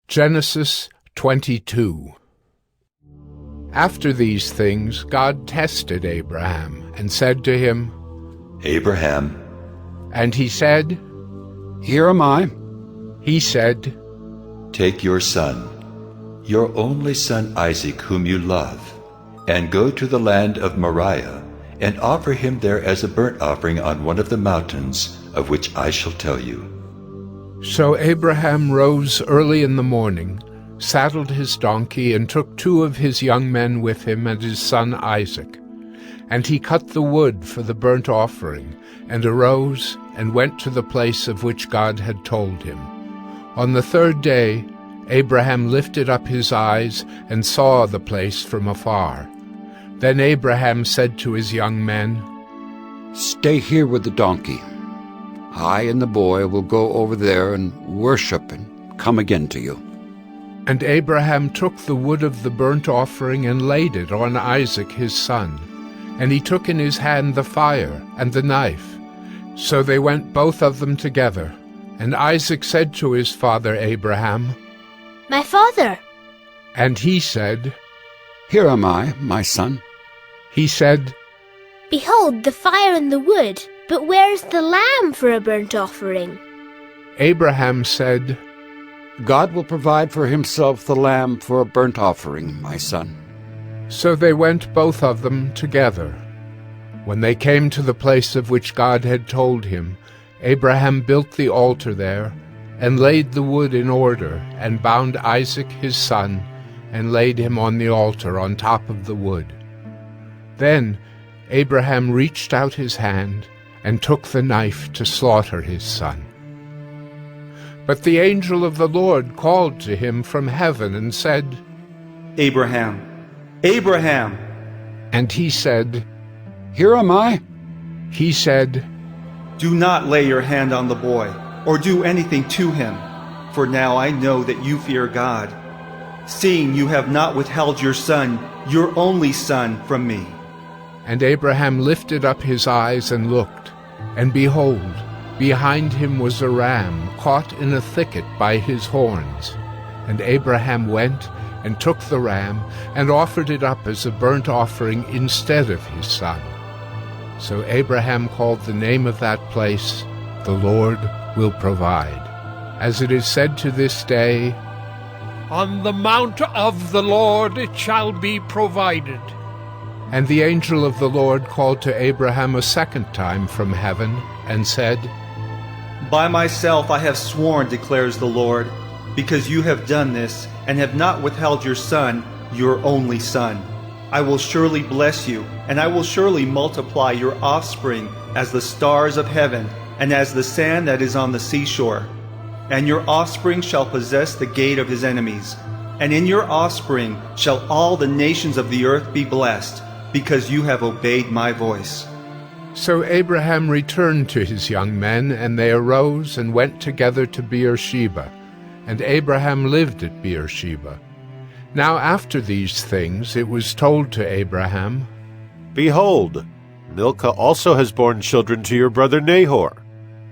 Genesis 22. After these things, God tested Abraham and said to him, Abraham. And he said, Here am I. He said, Take your son, your only son Isaac, whom you love, and go to the land of Moriah, and offer him there as a burnt offering on one of the mountains of which I shall tell you. So Abraham rose early in the morning, saddled his donkey, and took 2 of his young men with him and his son Isaac. And he cut the wood for the burnt offering, and arose and went to the place of which God had told him. On the 3rd day, Abraham lifted up his eyes and saw the place from afar. Then Abraham said to his young men, Stay here with the donkey. I and the boy will go over there and worship and come again to you. And Abraham took the wood of the burnt offering and laid it on Isaac his son. And he took in his hand the fire and the knife. So they went both of them together. And Isaac said to his father Abraham, My father. And he said, Here am I, my son. He said, Behold the fire and the wood, but where is the lamb for a burnt offering? Abraham said, God will provide for himself the lamb for a burnt offering, my son. So they went both of them together. When they came to the place of which God had told him, Abraham built the altar there, and laid the wood in order, and bound Isaac his son, and laid him on the altar on top of the wood. Then Abraham reached out his hand, and took the knife to slaughter his son. But the angel of the Lord called to him from heaven and said, Abraham, Abraham! And he said, Here am I. He said, Do not lay your hand on the boy, or do anything to him, for now I know that you fear God, seeing you have not withheld your son, your only son, from me. And Abraham lifted up his eyes and looked, and behold, behind him was a ram caught in a thicket by his horns. And Abraham went and took the ram, and offered it up as a burnt offering instead of his son. So Abraham called the name of that place, The Lord Will Provide. As it is said to this day, On the mount of the Lord it shall be provided. And the angel of the Lord called to Abraham a second time from heaven, and said, By myself I have sworn, declares the Lord, because you have done this, and have not withheld your son, your only son. I will surely bless you, and I will surely multiply your offspring as the stars of heaven, and as the sand that is on the seashore. And your offspring shall possess the gate of his enemies. And in your offspring shall all the nations of the earth be blessed, because you have obeyed my voice. So Abraham returned to his young men, and they arose and went together to Beersheba. And Abraham lived at Beersheba. Now after these things it was told to Abraham, Behold, Milcah also has borne children to your brother Nahor,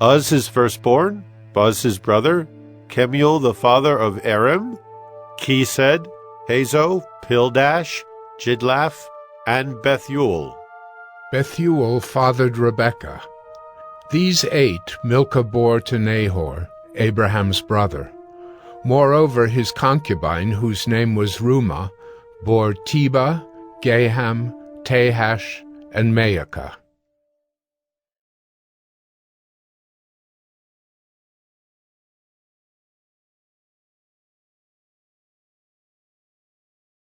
Uz his firstborn, Buz his brother, Kemuel the father of Aram, Chesed, Hazo, Pildash, Jidlaph, and Bethuel. Bethuel fathered Rebekah. These 8 Milcah bore to Nahor, Abraham's brother. Moreover, his concubine, whose name was Reumah, bore Tebah, Gaham, Tahash, and Maacah.